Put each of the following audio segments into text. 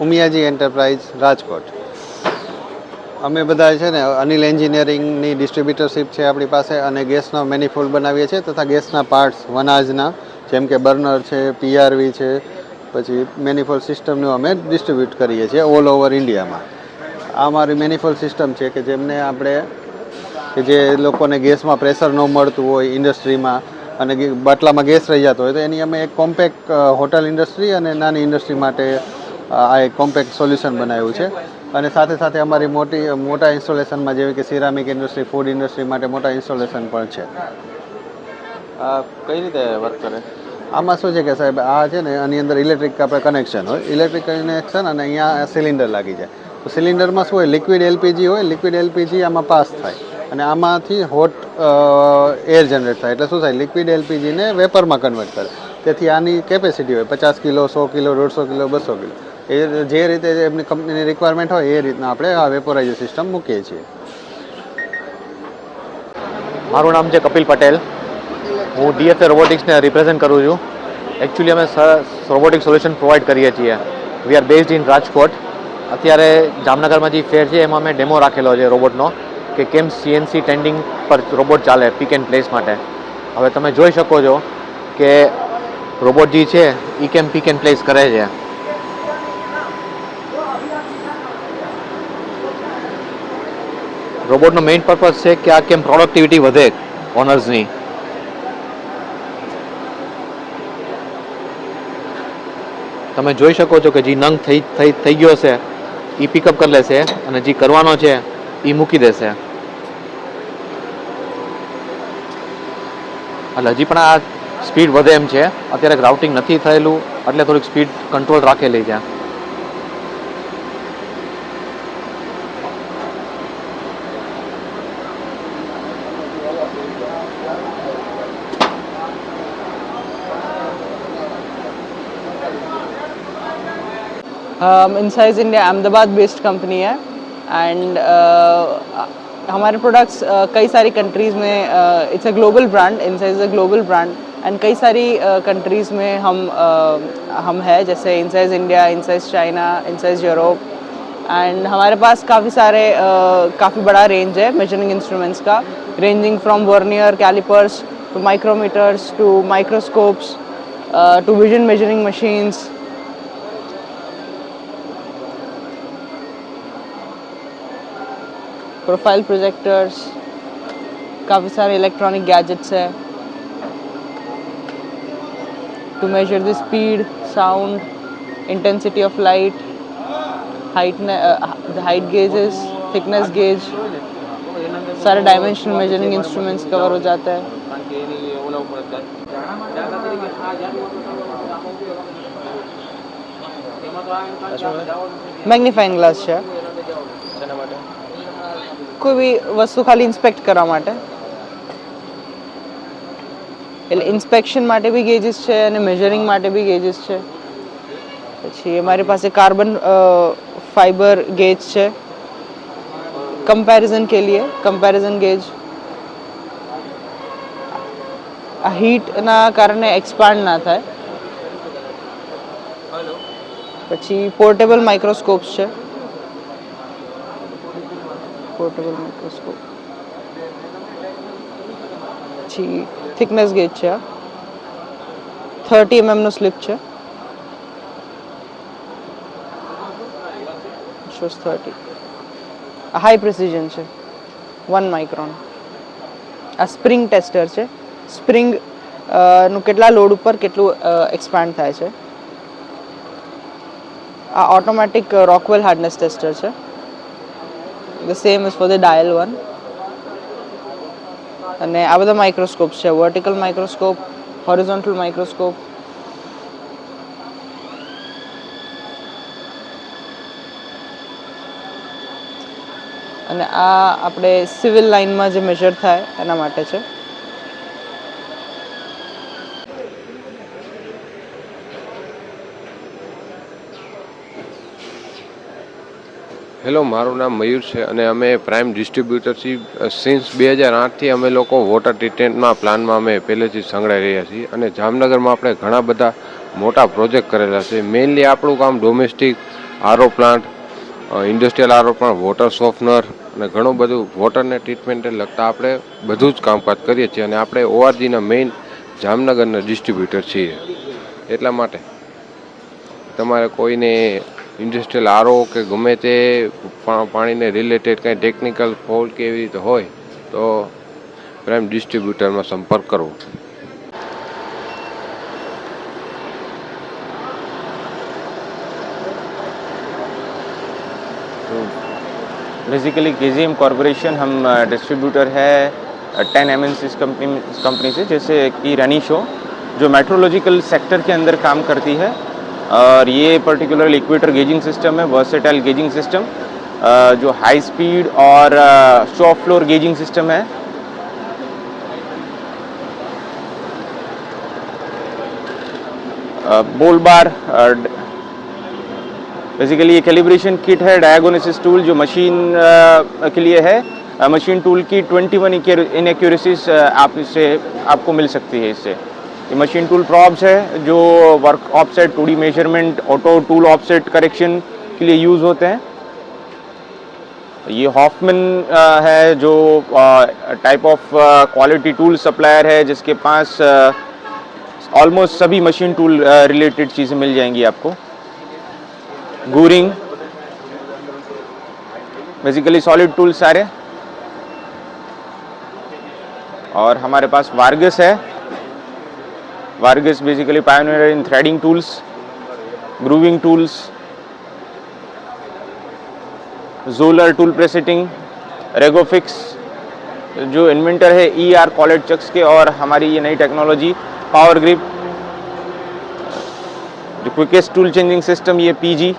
ઉમિયાજી enterprise Rajkot. અમે બધા છે ને અનિલ એન્જિનિયરિંગની ડિસ્ટ્રીબ્યુટરશીપ છે આપણી પાસે અને ગેસનો મેનિફોલ્ડ બનાવીએ છીએ તથા ગેસના પાર્ટ્સ વનાજના જેમ કે બર્નર છે, પીઆરવી છે, પછી મેનિફોલ્ડ સિસ્ટમનું અમે ડિસ્ટ્રીબ્યુટ કરીએ છીએ ઓલ ઓવર ઇન્ડિયામાં. આ અમારી મેનિફોલ્ડ સિસ્ટમ છે કે જેમને આપણે કે જે લોકોને ગેસમાં પ્રેશર ન મળતું હોય ઇન્ડસ્ટ્રીમાં અને બાટલામાં ગેસ રહી જતો હોય તો એની અમે એક કોમ્પેક્ટ હોટલ ઇન્ડસ્ટ્રી અને નાની ઇન્ડસ્ટ્રી માટે આ એક કોમ્પેક્ટ સોલ્યુશન બનાવ્યું છે. અને સાથે સાથે અમારી મોટા ઇન્સ્ટોલેશનમાં જેવી કે સિરામિક ઇન્ડસ્ટ્રી, ફૂડ ઇન્ડસ્ટ્રી માટે મોટા ઇન્સ્ટોલેશન પણ છે. કઈ રીતે વર્ક કરે? આમાં શું છે કે સાહેબ આ છે ને આની અંદર ઇલેક્ટ્રિક આપણે કનેક્શન હોય, ઇલેક્ટ્રિક કનેક્શન અને અહીંયા સિલિન્ડર લાગી જાય. તો સિલિન્ડરમાં શું હોય, લિક્વિડ એલપીજી હોય, લિક્વિડ એલપીજી આમાં પાસ થાય અને આમાંથી હોટ એર જનરેટ થાય. એટલે શું થાય, લિક્વિડ એલપીજીને વેપરમાં કન્વર્ટ કરે. તેથી આની કેપેસિટી હોય 50 કિલો, 100 કિલો, 150 કિલો, 200 કિલો. એ જે રીતે એમની કંપનીની રિક્વાયરમેન્ટ હોય એ રીતના આપણે આ વેપોરાઇઝર સિસ્ટમ મૂકીએ છીએ. મારું નામ છે કપિલ પટેલ. હું ડીએફએ રોબોટિક્સને રિપ્રેઝેન્ટ કરું છું. એકચ્યુઅલી અમે રોબોટિક સોલ્યુશન પ્રોવાઈડ કરીએ છીએ. We are based in Rajkot. અત્યારે જામનગરમાં જે ફેર છે એમાં મેં ડેમો રાખેલો છે રોબોટનો કે કેમ સીએનસી ટેન્ડિંગ પર રોબોટ ચાલે પિક એન્ડ પ્લેસ માટે. હવે તમે જોઈ શકો છો કે રોબોટ જે છે એ કેમ પિક એન્ડ પ્લેસ કરે છે. રોબોટનો મેઇન પર્પઝ છે કે આ કેમ પ્રોડક્ટિવિટી વધે ઓનર્સની. તમે જોઈ શકો છો કે જે નંગ થઈ ગયો છે એ પિકઅપ કરી લેશે અને જે કરવાનો છે એ મૂકી દેશે. એટલે હજી પણ આ સ્પીડ વધે એમ છે. અત્યારે રાઉટિંગ નથી થયેલું એટલે થોડીક સ્પીડ કંટ્રોલ રાખેલી છે. Insize India Ahmedabad based company है एंड हमारे प्रोडक्ट्स कई सारी कंट्रीज़ में it's a global brand. Insize is a global brand and कई सारी कंट्रीज़ में हम है जैसे Insize India, Insize China, Insize Europe. And हमारे पास काफ़ी बड़ा रेंज है मेजरिंग इंस्ट्रूमेंट्स का, ranging from vernier, callipers to micrometers to microscopes to vision measuring machines. Profile projectors, काफ़ी सारे इलेक्ट्रॉनिक गैजेट्स है to major the speed, sound, intensity of light, height gauges, thickness gauge, सारे dimensional measuring instruments cover हो जाता है. Magnifying glass है કોઈ બી વસ્તુ ખાલી ઇન્સ્પેક્ટ કરવા માટે. એટલે ઇન્સ્પેક્શન માટે બી ગેજીસ છે અને મેજરિંગ માટે બી ગેજીસ છે. પછી અમારી પાસે કાર્બન फाइबर गेज છે कंपैरिजन के लिए. कंपैरिजन गेज આ હીટના કારણે એક્સપાન્ડ ના થાય. પછી પોર્ટેબલ માઇક્રોસ્કોપ્સ છે. Portable microscope. પછી થિકનેસ ગેજ છે. 30 mm નો સ્લિપ છે. શોસ 30. હાઈ પ્રિસિઝન છે 1 માઇક્રોન. આ સ્પ્રિંગ ટેસ્ટર છે. સ્પ્રિંગ નું કેટલા લોડ ઉપર કેટલું એક્સપાન્ડ થાય છે. આ ઓટોમેટિક રોકવેલ હાર્ડનેસ ટેસ્ટર છે. The same is for the dial one. અને આ બધા માઇક્રોસ્કોપ્સ છે. Vertical microscope, horizontal microscope. અને આ આપણે સિવિલ લાઇનમાં જે મેજર થાય એના માટે છે. હેલો, મારું નામ મયુર છે અને અમે પ્રાઇમ ડિસ્ટ્રીબ્યુટરશીપ સિન્સ 2008થી અમે લોકો વોટર ટ્રીટમેન્ટના પ્લાનમાં અમે પહેલેથી સંકળાઈ રહ્યા છીએ અને જામનગરમાં આપણે ઘણા બધા મોટા પ્રોજેક્ટ કરેલા છે. મેઇનલી આપણું કામ domestic RO plant, industrial RO plant, water softener અને ઘણું બધું વોટરને ટ્રીટમેન્ટને લગતા આપણે બધું જ કામકાજ કરીએ છીએ અને આપણે ઓઆરજીના મેઇન જામનગરના ડિસ્ટ્રીબ્યુટર છીએ. એટલા માટે તમારે કોઈને ઇન્ડસ્ટ્રીયલ આરઓ કે ગમે તે પાણીને રિલેટેડ કંઈ ટેકનિકલ ફોલ્ટ કે એવી રીતે હોય તો પ્રાઇમ ડિસ્ટ્રીબ્યુટરમાં સંપર્ક કરવો. बेसिकली केजीएम कॉरपोरेशन हम डिस्ट्रीब्यूटर है 10 MNCs कंपनी से, जैसे कि रनीशो जो मेट्रोलॉजिकल सेक्टर के अंदर काम करती है और ये पर्टिकुलरली इक्वेटर गेजिंग सिस्टम है, वर्सेटाइल गेजिंग सिस्टम जो हाई स्पीड और शॉप फ्लोर गेजिंग सिस्टम है. बोल बार बेसिकली ये कैलिब्रेशन किट है, डायगोनिसिस टूल जो मशीन के लिए है. मशीन टूल की 21 इनएक्यूरेसीज आपको मिल सकती है इससे. ये मशीन टूल प्रॉब्स है जो work offset, 2D measurement, auto tool offset correction के लिए यूज़ होते हैं. ये हॉफमैन है जो type of quality tool supplier है जिसके पास ऑलमोस्ट सभी मशीन टूल रिलेटेड चीज़ें मिल जाएंगी आपको. गूरिंग बेसिकली सॉलिड टूल सारे. और हमारे पास वार्गस है. Vargus basically pioneer in threading tools, grooving tools, Zoller tool presetting, Regofix जो इन्वेंटर है ER कॉलेट चक्स के, और हमारी ये नई टेक्नोलॉजी पावर ग्रिप, जो क्विकेस्ट टूल चेंजिंग सिस्टम ये PG.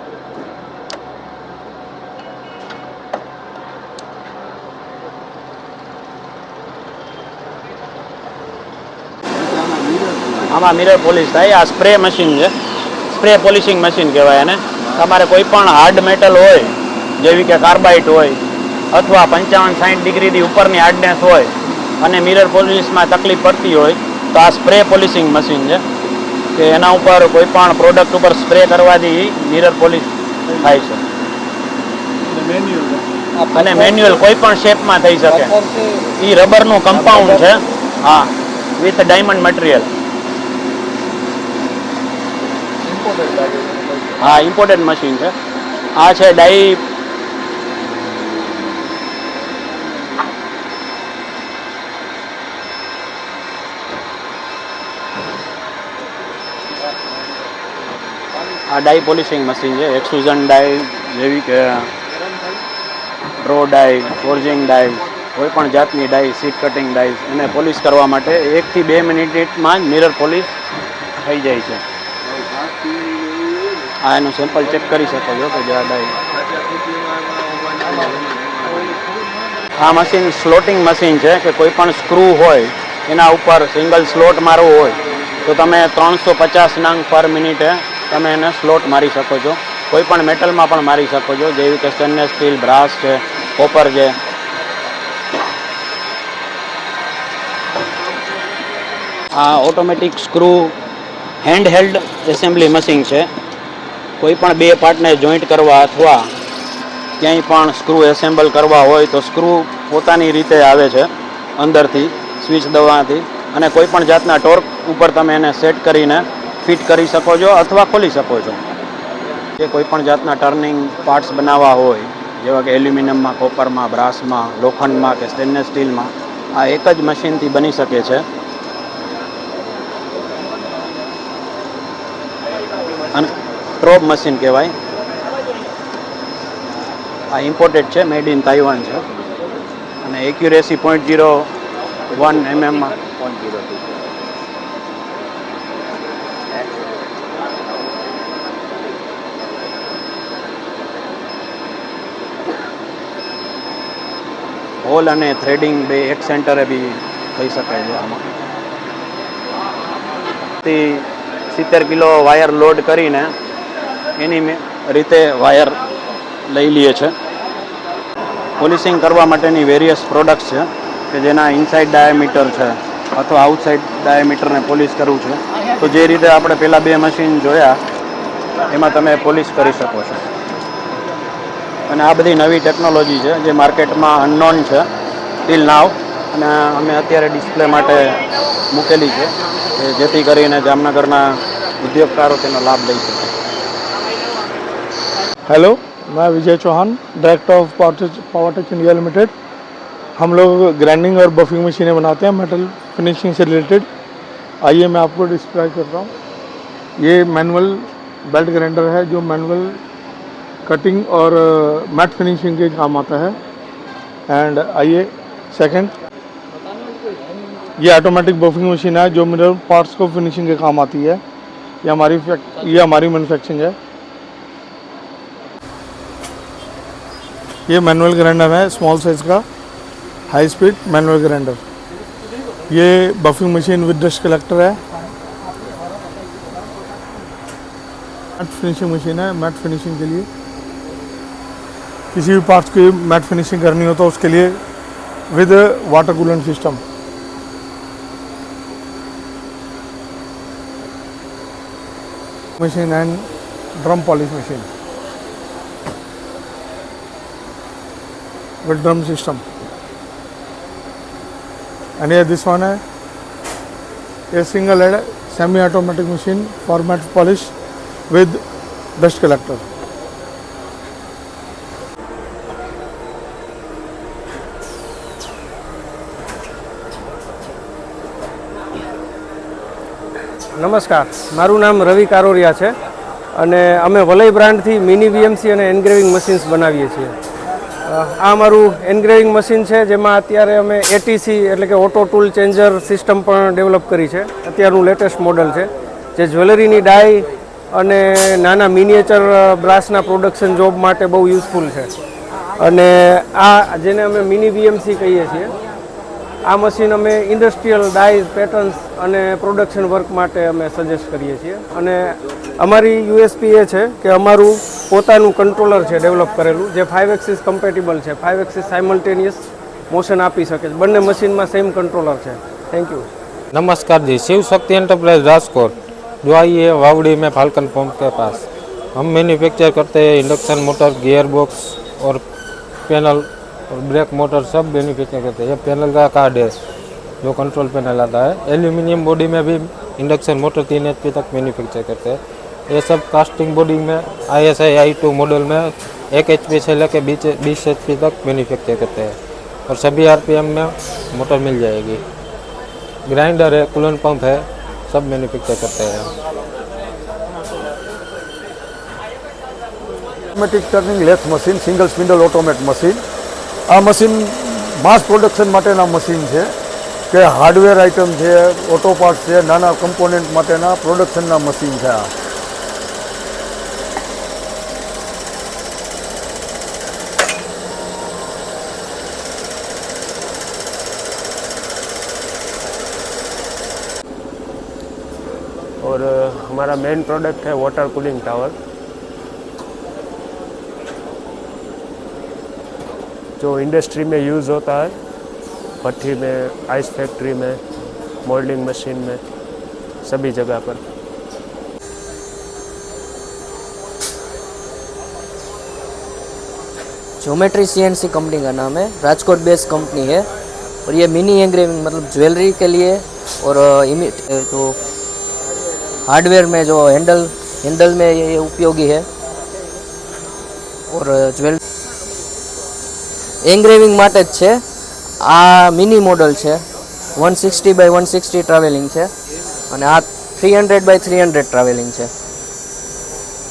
આમાં મિરર પોલિશ થાય. આ સ્પ્રે મશીન છે, સ્પ્રે પોલિશિંગ મશીન કહેવાય એને. તમારે કોઈ પણ હાર્ડ મેટલ હોય જેવી કે કાર્બાઇટ હોય અથવા 55-60 ડિગ્રીથી ઉપરની હાર્ડનેસ હોય અને મિરર પોલિશમાં તકલીફ પડતી હોય તો આ સ્પ્રે પોલિશિંગ મશીન છે કે એના ઉપર કોઈ પણ પ્રોડક્ટ ઉપર સ્પ્રે કરવાથી મિરર પોલિશ થાય છે. અને મેન્યુઅલ કોઈ પણ શેપમાં થઈ શકે. એ રબરનું કમ્પાઉન્ડ છે, હા, વિથ ડાયમંડ મટીરિયલ. હા, ઇમ્પોર્ટેડ મશીન છે. આ છે ડાઈ, આ ડાઈ પોલિશિંગ મશીન છે. એક્સટ્રુઝન ડાઈ જેવી કે ડ્રો ડાઈ, ફોર્જિંગ ડાઈ, કોઈ પણ જાતની ડાઈ, સીટ કટિંગ ડાઈ, એને પોલિશ કરવા માટે 1 થી 2 મિનિટમાં જ મિરર પોલિશ થઈ જાય છે. આ એનું સેમ્પલ ચેક કરી શકો છો કે જે આ ડાઈ. આ મશીન સ્લોટિંગ મશીન છે કે કોઈ પણ સ્ક્રૂ હોય એના ઉપર સિંગલ સ્લોટ મારવો હોય તો તમે 350 નંગ પર મિનિટે તમે એને સ્લોટ મારી શકો છો. કોઈ પણ મેટલમાં પણ મારી શકો છો, જેવી કે સ્ટેનલેસ સ્ટીલ, બ્રાસ છે, કોપર છે. આ automatic screw hand held assembly machine છે. કોઈ પણ બે પાર્ટને જોઈન્ટ કરવા અથવા ક્યાંય પણ સ્ક્રૂ એસેમ્બલ કરવા હોય તો સ્ક્રૂ પોતાની રીતે આવે છે અંદરથી સ્વિચ દબાવવાથી, અને કોઈ પણ જાતના ટોર્ક ઉપર તમે એને સેટ કરીને ફિટ કરી શકો છો અથવા ખોલી શકો છો. કે કોઈ પણ જાતના ટર્નિંગ પાર્ટ્સ બનાવવા હોય જેવા કે એલ્યુમિનિયમમાં, કોપરમાં, બ્રાસમાં, લોખંડમાં કે સ્ટેનલેસ સ્ટીલમાં, આ એક જ મશીનથી બની શકે છે. અને પ્રોબ મશીન કહેવાય. આ ઇમ્પોર્ટેડ છે, મેડ ઇન તાઇવાન છે અને એક્યુરેસી 0.01 mm માં 0.02 હોલ અને થ્રેડિંગ બે એક સેન્ટરે બી થઈ શકાય છે. આમાં 70 કિલો વાયર લોડ કરીને એની રીતે વાયર લઈ લઈએ છે. પોલિશિંગ કરવા માટેની વેરિયસ પ્રોડક્ટ્સ છે કે જેના ઇનસાઇડ ડાયામીટર છે અથવા આઉટસાઇડ ડાયામીટરને પોલિશ કરવું છે. તો જે રીતે આપણે પહેલાં બે મશીન જોયા એમાં તમે પોલિશ કરી શકો છો. અને આ બધી નવી ટેકનોલોજી છે જે માર્કેટમાં અનનોન છે ટીલ નાવ, અને અમે અત્યારે ડિસ્પ્લે માટે મૂકેલી છે કે જેથી કરીને જામનગરના ઉદ્યોગકારો તેનો લાભ લઈ શકે. हेलो, मैं Vijay Chauhan, director of Powertech India limited. हम लोग ग्राइंडिंग और बफिंग मशीनें बनाते हैं मेटल फिनिशिंग से रिलेटेड. आइए मैं आपको डिस्प्ले कर रहा हूँ. ये मैनुअल बेल्ट ग्राइंडर है जो मैनुअल कटिंग और मैट फिनिशिंग के काम आता है. एंड आइए सेकंड, ये ऑटोमेटिक बफिंग मशीन है जो मिनरल पार्ट्स को फिनिशिंग के काम आती है. ये हमारी मैन्युफैक्चरिंग है. ये मैनुअल ग्राइंडर है स्मॉल साइज का हाई स्पीड मैनुअल ग्राइंडर. ये buffing machine with dust collector है. मैट फिनिशिंग मशीन है. मैट फिनिशिंग के लिए किसी भी पार्ट्स की मैट फिनिशिंग करनी हो तो उसके लिए with water coolant system. Machine and drum polish machine with drum system. And here this one है a single head semi automatic machine for matte polish with dust collector. નમસ્કાર, મારું નામ રવિ કારોરિયા છે અને અમે વલય બ્રાન્ડથી મિની વીએમસી અને એન્ગ્રેવિંગ મશીન્સ બનાવીએ છીએ. આ અમારું એન્ગ્રેવિંગ મશીન છે જેમાં અત્યારે અમે એટીસી એટલે કે ઓટો ટૂલ ચેન્જર સિસ્ટમ પણ ડેવલપ કરી છે. અત્યારનું લેટેસ્ટ મોડલ છે જે જ્વેલરીની ડાય અને નાના મિનિએચર બ્રાસના પ્રોડક્શન જોબ માટે બહુ યુઝફુલ છે. અને આ જેને અમે મિની વીએમસી કહીએ છીએ, આ મશીન અમે ઇન્ડસ્ટ્રીયલ ડાઇઝ પેટર્ન્સ અને પ્રોડક્શન વર્ક માટે અમે સજેસ્ટ કરીએ છીએ. અને અમારી યુએસપી એ છે કે અમારું પોતાનું કંટ્રોલર છે ડેવલપ કરેલું જે 5 એક્સિસ કમ્પેટિબલ છે. 5 એક્સિસ સાયમલ્ટેનિયસ મોશન આપી શકે છે. બંને મशीનમાં सेम कंट्रोलर है. Thank you. नमस्कार जी, शिव शक्ति एंटरप्राइज राजकोट. जो आइए वावड़ी में फाल्कन पंप के पास. हम मैन्युफैक्चर करते हैं इंडक्शन मोटर, गियर बॉक्स और पैनल और ब्रेक मोटर सब मैन्युफैक्चर करते हैं. ये पैनल का कार्ड है जो कंट्रोल पैनल आता है. एल्यूमिनियम बॉडी में भी इंडक्शन मोटर 3 HP तक मैन्युफैक्चर करते हैं. ये सब कास्टिंग बॉडी में ISI I2 मॉडल में 1 HP से लेकर 20 HP तक मैन्युफैक्चर करते हैं और सभी RPM में मोटर मिल जाएगी. ग्राइंडर है, कूलेंट पंप है, सब मैन्युफैक्चर करते हैं. Automatic turning lathe machine, single spindle automat machine. आ मशीन मास प्रोडक्शन माटेना मशीन है कि हार्डवेर आइटम है, ऑटो पार्ट्स है, नाना कम्पोनेंट माटेना प्रोडक्शनना मशीन है. और हमारा मेन प्रोडक्ट है वाटर कूलिंग टावर, जो इंडस्ट्री में यूज़ होता है, भट्ठी में, आइस फैक्ट्री में, मोल्डिंग मशीन में, सभी जगह पर. ज्योमेट्री CNC कंपनी का नाम है. राजकोट बेस्ड कंपनी है और ये मिनी एंग्रेविंग मतलब ज्वेलरी के लिए और जो हार्डवेयर में जो हैंडल में ये उपयोगी है. और ज्वेल एंग्रेविंग માટે જ છે. આ મિની મોડલ છે, 160 by 160 ટ્રાવેલિંગ છે અને આ 300 by 300 ટ્રાવેલિંગ છે.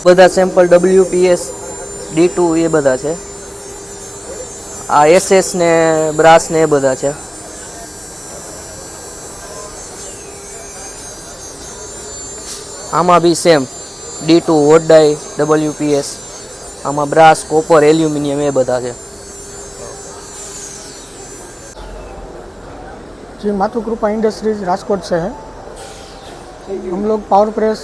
બધા સેમ્પલ WPS D2 એ બધા છે. આ SS ને બ્રાસ ને એ બધા છે. આમાં બી સેમ D2 વોટ ડાઈ WPS. આમાં બ્રાસ, કોપર, એલ્યુમિનિયમ એ બધા છે. जी, मातृकृपा इंडस्ट्रीज राजकोट से है. हम लोग power press,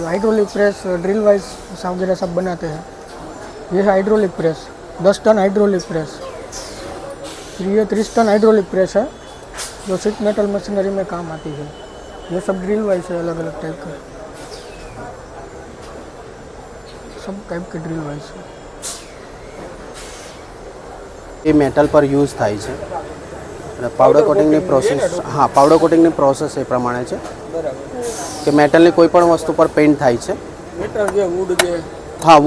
hydraulic press, drill vice वगैरह सब बनाते हैं. ये है hydraulic press, 10 ton hydraulic press. फिर ये 30 टन हाइड्रोलिक प्रेस है जो शीट मेटल मशीनरी में काम आती है. ये सब ड्रिल वाइज है, अलग अलग टाइप का, सब टाइप के ड्रिल वाइज है. એ મેટલ પર યુઝ થાય છે અને પાવડર કોટિંગની પ્રોસેસ પાવડર કોટિંગની પ્રોસેસ એ પ્રમાણે છે કે મેટલની કોઈ પણ વસ્તુ પર પેઇન્ટ થાય છે.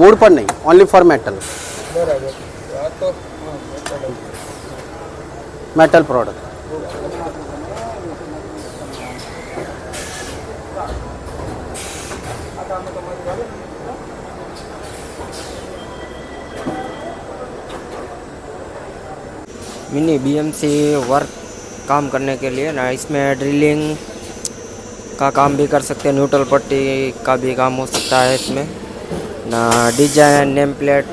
વુડ પર નહીં, only for metal. Metal product. Mini BMC work काम करने के लिए ना इसमें ड्रिलिंग का काम भी कर सकते हैं, न्यूट्रल पट्टी का भी काम हो सकता है इसमें ना, डिजाइन नेम प्लेट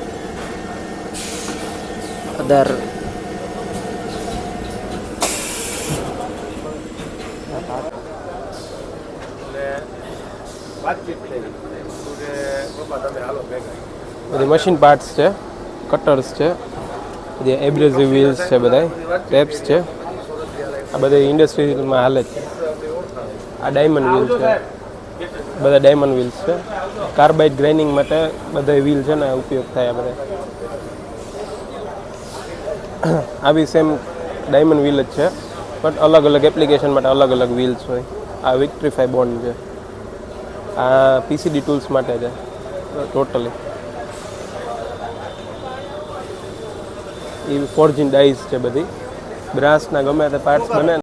अदर બધી મશીન પાર્ટ્સ છે, કટર્સ છે, બધી એબ્રેઝિવ વ્હીલ્સ છે, બધા ટેપ્સ છે. આ બધા ઇન્ડસ્ટ્રીમાં હાલે છે. આ ડાયમંડ વ્હીલ છે, બધા ડાયમંડ વ્હીલ્સ છે. કાર્બાઇડ ગ્રાઇન્ડિંગ માટે બધા વ્હીલ છે ને ઉપયોગ થાય આ બધા. આ બી સેમ ડાયમંડ વ્હીલ જ છે, બટ અલગ અલગ એપ્લિકેશન માટે અલગ અલગ વ્હીલ્સ હોય. આ વિક્ટ્રીફાઈ બોન્ડ છે. આ પીસીડી ટૂલ્સ માટે છે ટોટલી. એ ફોર્જિંગ ડાઈઝ છે બધી. બ્રાસના ગમે તે પાર્ટ્સ બને